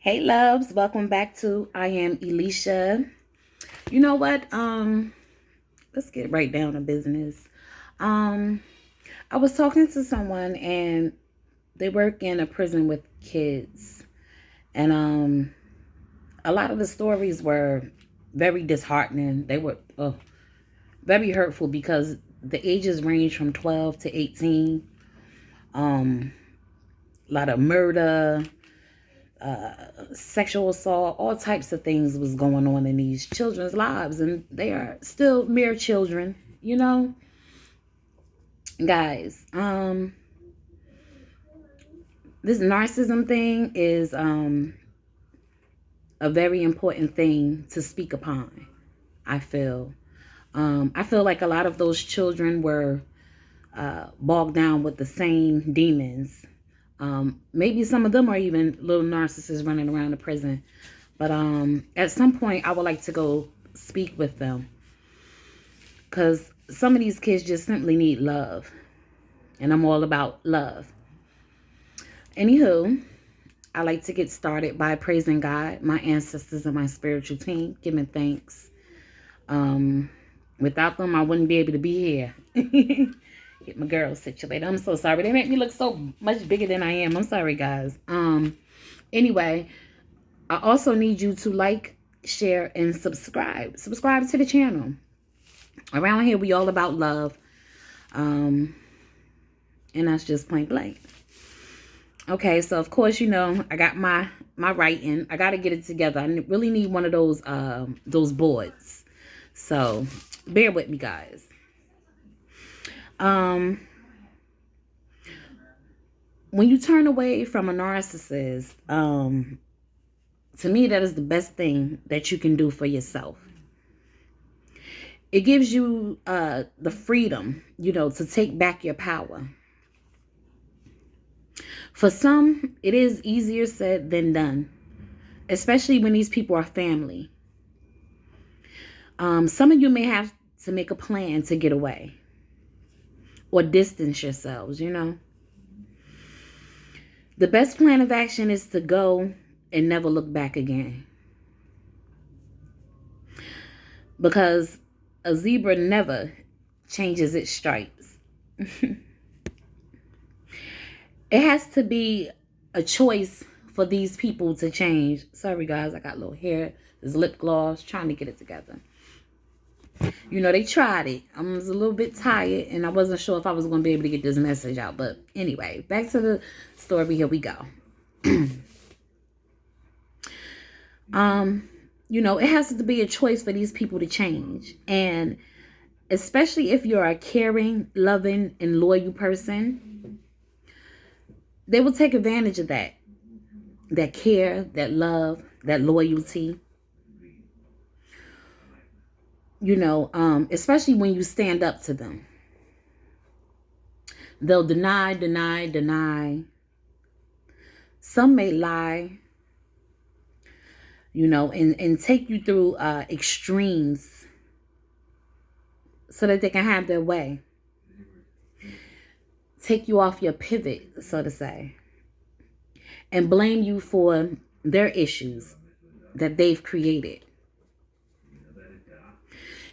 Hey loves, welcome back to I Am Elisha. You know what? Let's get right down to business. Um, I was talking to someone and they work in a prison with kids. And a lot of the stories were very disheartening. They were very hurtful because the ages range from 12 to 18. A lot of murder, sexual assault, all types of things was going on in these children's lives, and they are still mere children, you know, guys. This narcissism thing is a very important thing to speak upon. I feel, I feel like a lot of those children were bogged down with the same demons. Maybe some of them are even little narcissists running around the prison. But at some point, I would like to go speak with them. Because some of these kids just simply need love. And I'm all about love. Anywho, I like to get started by praising God, my ancestors, and my spiritual team, giving thanks. Without them, I wouldn't be able to be here. Get my girls situated. I'm so sorry. They make me look so much bigger than I am. I'm sorry, guys. Anyway, I also need you to like, share, and subscribe. Subscribe to the channel. Around here, we all about love. And that's just point blank. Okay, so of course, you know, I got my writing. I got to get it together. I really need one of those boards. So bear with me, guys. When you turn away from a narcissist, to me, that is the best thing that you can do for yourself. It gives you the freedom, you know, to take back your power. For some, it is easier said than done, especially when these people are family. Some of you may have to make a plan to get away or distance yourselves, you know. The best plan of action is to go and never look back again. Because a zebra never changes its stripes. It has to be a choice for these people to change. Sorry, guys, I got a little hair. There's lip gloss, trying to get it together. You know, they tried it. I was a little bit tired, and I wasn't sure if I was going to be able to get this message out. But anyway, back to the story. Here we go. You know, it has to be a choice for these people to change. And especially if you're a caring, loving, and loyal person, they will take advantage of that. That care, that love, that loyalty. You know, especially when you stand up to them. They'll deny. Some may lie, you know, and take you through extremes so that they can have their way. Take you off your pivot, so to say, and blame you for their issues that they've created.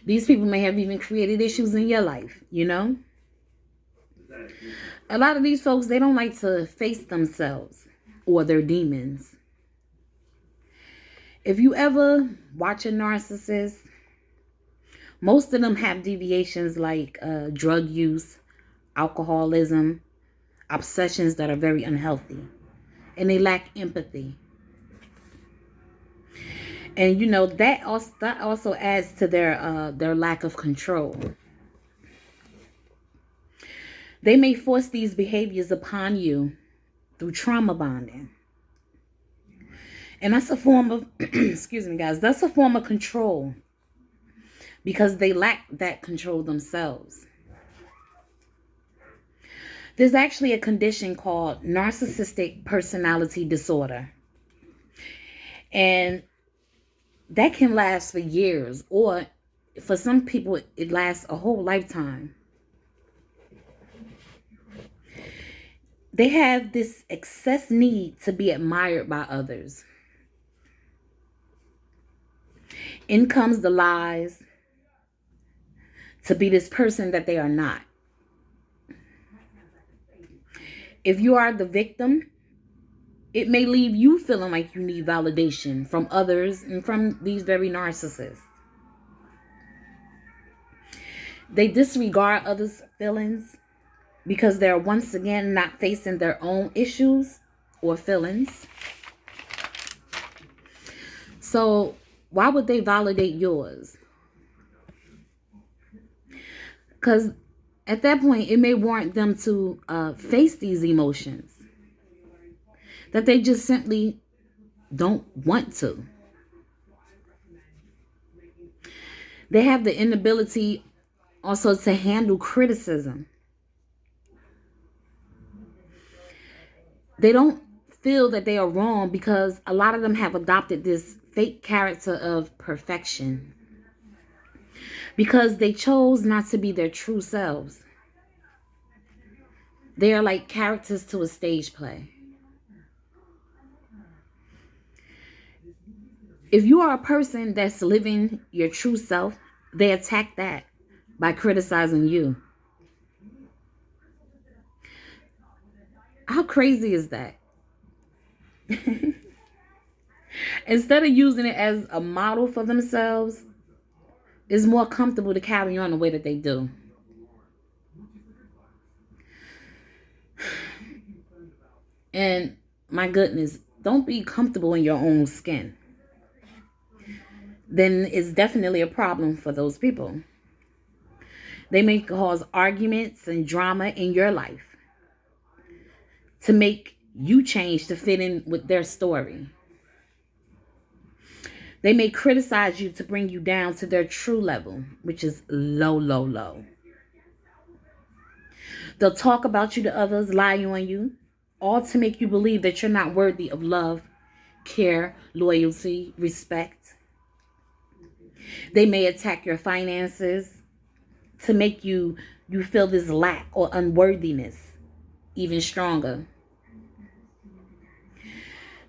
These people may have even created issues in your life, you know. A lot of these folks, they don't like to face themselves or their demons. If you ever watch a narcissist, most of them have deviations like drug use, alcoholism, obsessions that are very unhealthy, and they lack empathy. And you know that also adds to their lack of control. They may force these behaviors upon you through trauma bonding. And that's a form of, excuse me, guys, that's a form of control because they lack that control themselves. There's actually a condition called narcissistic personality disorder. And that can last for years, or for some people, it lasts a whole lifetime. They have this excess need to be admired by others. In comes the lies to be this person that they are not. If you are the victim, it may leave you feeling like you need validation from others and from these very narcissists. They disregard others' feelings because they're once again not facing their own issues or feelings. So why would they validate yours? Because at that point, it may warrant them to face these emotions that they just simply don't want to. They have the inability also to handle criticism. They don't feel that they are wrong because a lot of them have adopted this fake character of perfection because they chose not to be their true selves. They are like characters to a stage play. If you are a person that's living your true self, they attack that by criticizing you. How crazy is that? Instead of using it as a model for themselves, it's more comfortable to carry on the way that they do. And my goodness, don't be comfortable in your own skin. Then it's definitely a problem for those people. They may cause arguments and drama in your life to make you change to fit in with their story. They may criticize you to bring you down to their true level, which is low, low, low. They'll talk about you to others, lie on you, all to make you believe that you're not worthy of love, care, loyalty, respect. They may attack your finances to make you feel this lack or unworthiness even stronger.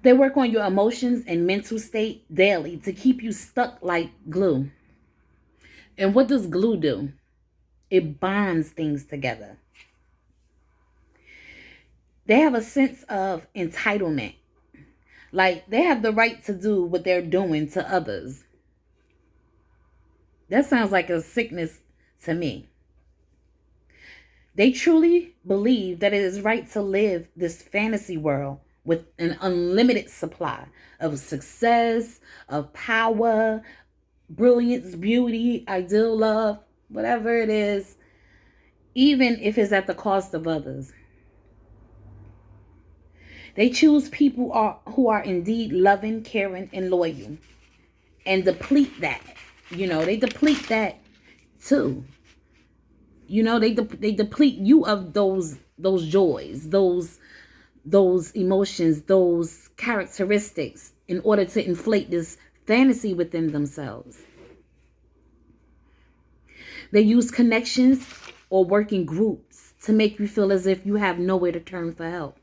They work on your emotions and mental state daily to keep you stuck like glue. And what does glue do? It bonds things together. They have a sense of entitlement. Like they have the right to do what they're doing to others. That sounds like a sickness to me. They truly believe that it is right to live this fantasy world with an unlimited supply of success, of power, brilliance, beauty, ideal love, whatever it is, even if it's at the cost of others. They choose people who are indeed loving, caring, and loyal and deplete that. They deplete that too. They deplete you of those joys, those emotions, those characteristics in order to inflate this fantasy within themselves. They use connections or working groups to make you feel as if you have nowhere to turn for help.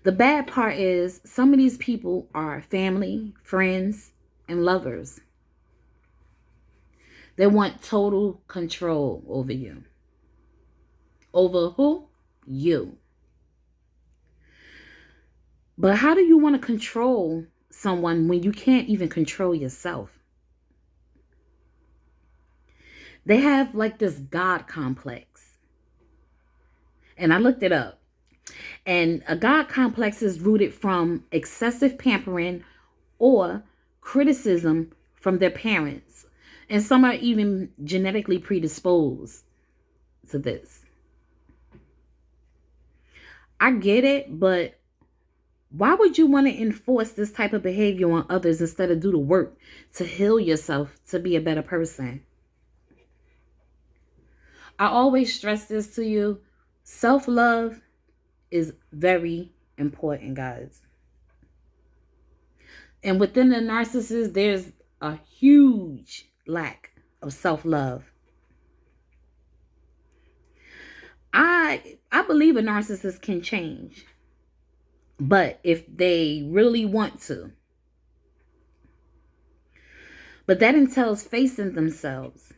The bad part is some of these people are family, friends, and lovers. They want total control over you. Over who? You. But how do you want to control someone when you can't even control yourself? They have like this God complex. And I looked it up. And a God complex is rooted from excessive pampering or criticism from their parents. And some are even genetically predisposed to this. I get it, but why would you want to enforce this type of behavior on others instead of do the work to heal yourself to be a better person? I always stress this to you. Self-love is very important, guys. And within the narcissist, there's a huge lack of self-love. I believe a narcissist can change. But if they really want to, But that entails facing themselves,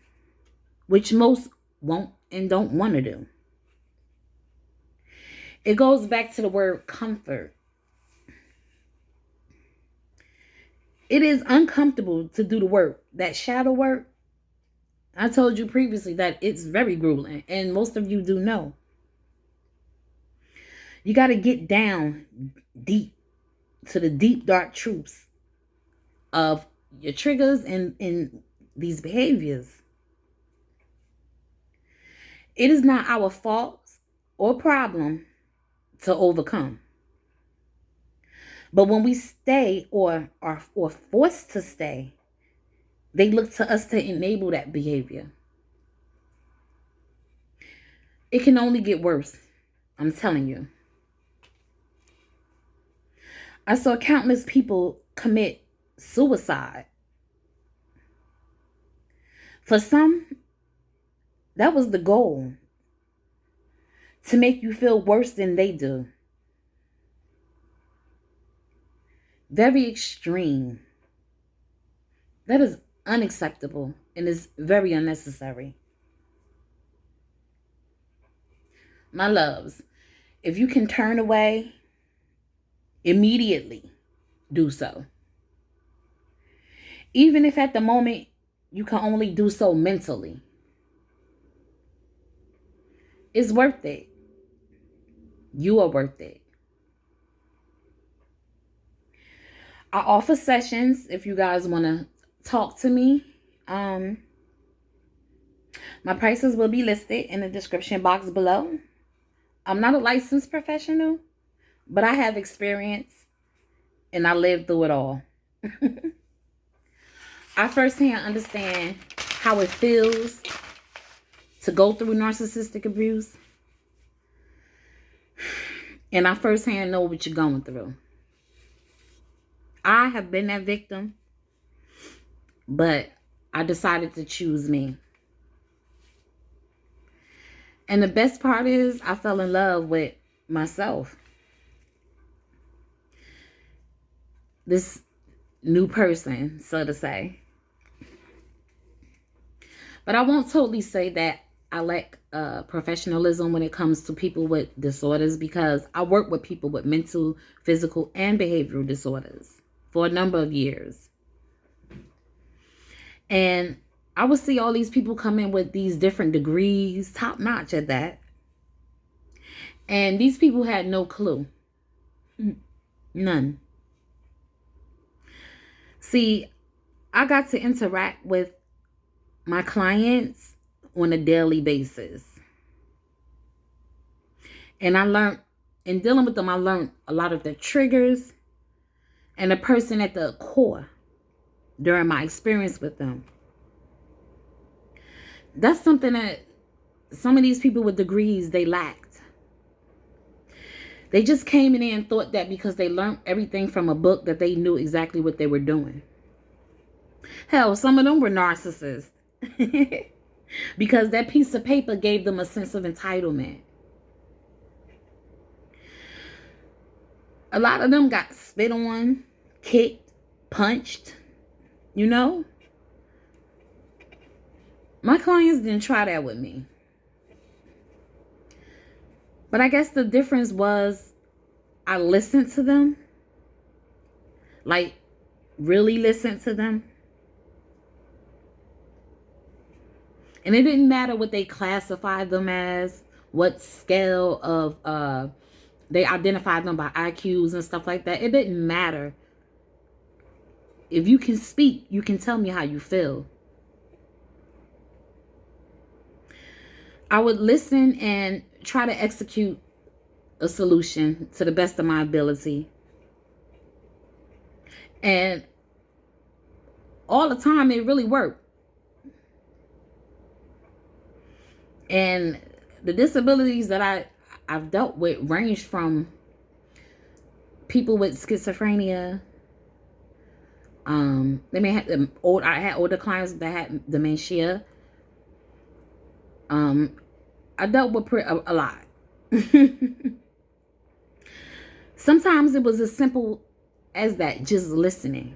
which most won't and don't want to do. It goes back to the word comfort. It is uncomfortable to do the work, that shadow work. I told you previously that it's very grueling, and most of you do know. You got to get down deep to the deep, dark truths of your triggers and these behaviors. It is not our fault or problem to overcome. But when we stay or are forced to stay, they look to us to enable that behavior. It can only get worse. I'm telling you. I saw countless people commit suicide. For some, that was the goal. To make you feel worse than they do. Very extreme. That is unacceptable and is very unnecessary. My loves, if you can turn away, immediately do so. Even if at the moment you can only do so mentally. It's worth it. You are worth it. I offer sessions if you guys want to talk to me. My prices will be listed in the description box below. I'm not a licensed professional, but I have experience and I lived through it all. I firsthand understand how it feels to go through narcissistic abuse. And I firsthand know what you're going through. I have been that victim, but I decided to choose me. And the best part is I fell in love with myself. This new person, so to say. But I won't totally say that I lack professionalism when it comes to people with disorders, because I work with people with mental, physical, and behavioral disorders for a number of years. And I would see all these people come in with these different degrees, top notch at that. And these people had no clue. None. See, I got to interact with my clients on a daily basis. And I learned, in dealing with them, I learned a lot of the triggers and the person at the core during my experience with them. That's something that some of these people with degrees, they lacked. They just came in and thought that because they learned everything from a book that they knew exactly what they were doing. Hell, some of them were narcissists. Because that piece of paper gave them a sense of entitlement. A lot of them got spit on, kicked, punched, you know. My clients didn't try that with me. But I guess the difference was I listened to them. Like, really listened to them. And it didn't matter what they classified them as, what scale of, they identified them by IQs and stuff like that. It didn't matter. If you can speak, you can tell me how you feel. I would listen and try to execute a solution to the best of my ability. And all the time, it really worked. And the disabilities that I've dealt with ranged from people with schizophrenia. They may have I had older clients that had dementia. I dealt with a lot. Sometimes it was as simple as that, just listening.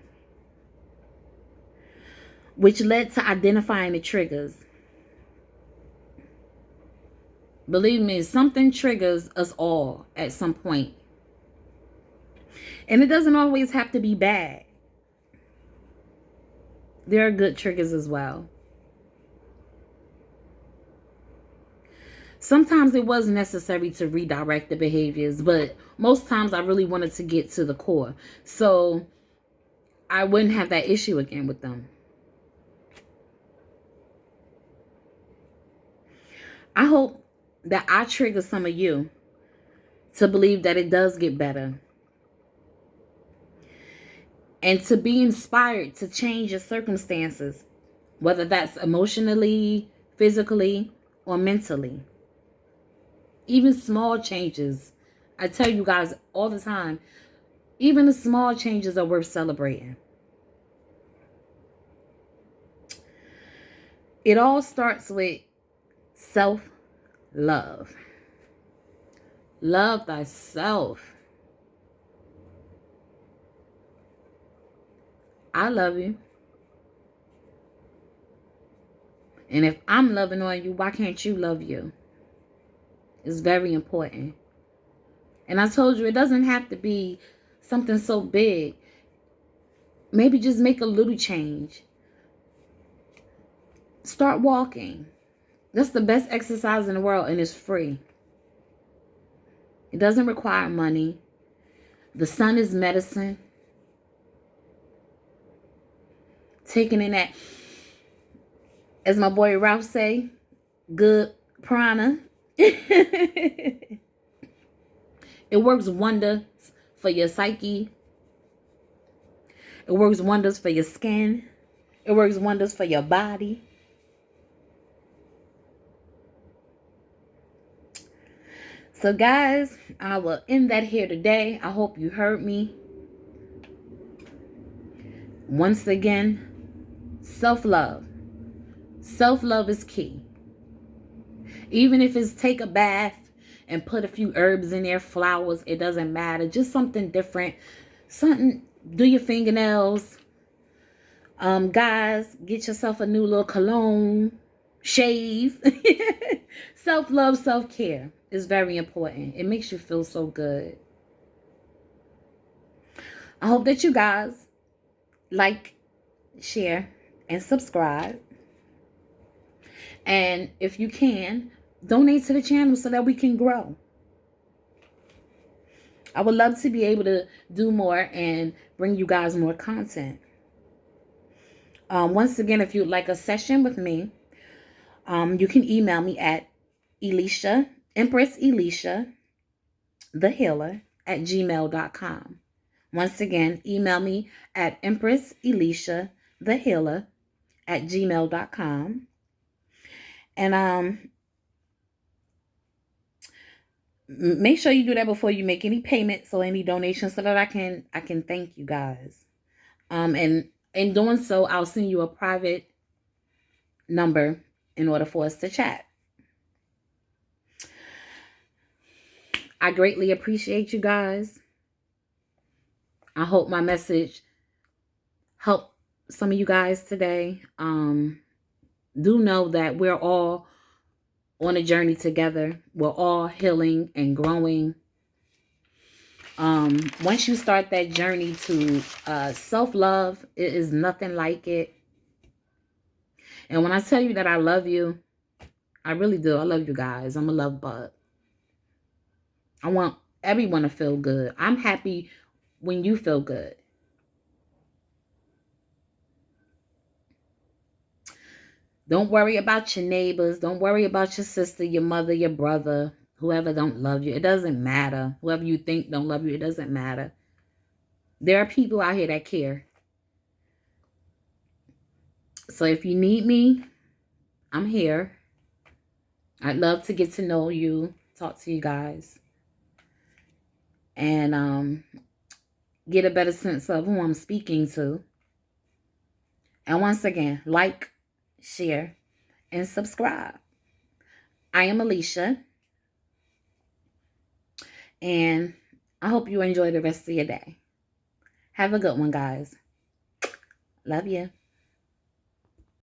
which led to identifying the triggers. Believe me, something triggers us all at some point. And it doesn't always have to be bad. There are good triggers as well. Sometimes it was necessary to redirect the behaviors, but most times I really wanted to get to the core, so I wouldn't have that issue again with them. I hope that I trigger some of you to believe that it does get better, and to be inspired to change your circumstances, whether that's emotionally, physically, or mentally. Even small changes. I tell you guys all the time, even the small changes are worth celebrating. It all starts with self-love. Love thyself. I love you. And if I'm loving on you, why can't you love you? It's very important. And I told you, it doesn't have to be something so big. Maybe just make a little change. Start walking. That's the best exercise in the world, and it's free. It doesn't require money. The sun is medicine. Taking in that, as my boy Ralph say, good prana. It works wonders for your psyche. It works wonders for your skin. It works wonders for your body. So guys, I will end that here today. I hope you heard me. Once again, self-love. Self-love is key. Even if it's take a bath and put a few herbs in there, flowers, it doesn't matter. Just something different. Something, do your fingernails. Guys, get yourself a new little cologne. Shave. Self-love, self-care is very important. It makes you feel so good. I hope that you guys like, share, and subscribe. And if you can, donate to the channel so that we can grow. I would love to be able to do more and bring you guys more content. Once again, if you'd like a session with me, you can email me at Elisha, Empress Elisha, the Healer, at gmail.com. Once again, email me at Empress Elisha, the Healer, at gmail.com. And make sure you do that before you make any payments or any donations so that I can thank you guys. And in doing so, I'll send you a private number in order for us to chat. I greatly appreciate you guys. I hope my message helped some of you guys today. Do know that we're all on a journey together. We're all healing and growing. Once you start that journey to self-love, it is nothing like it. And when I tell you that I love you, I really do. I love you guys. I'm a love bug. I want everyone to feel good. I'm happy when you feel good. Don't worry about your neighbors. Don't worry about your sister, your mother, your brother, whoever don't love you. It doesn't matter. Whoever you think don't love you, it doesn't matter. There are people out here that care. So if you need me, I'm here. I'd love to get to know you, talk to you guys, and get a better sense of who I'm speaking to. And once again, like, share, and subscribe. I am Elisha, and I hope you enjoy the rest of your day. Have a good one, guys. Love you.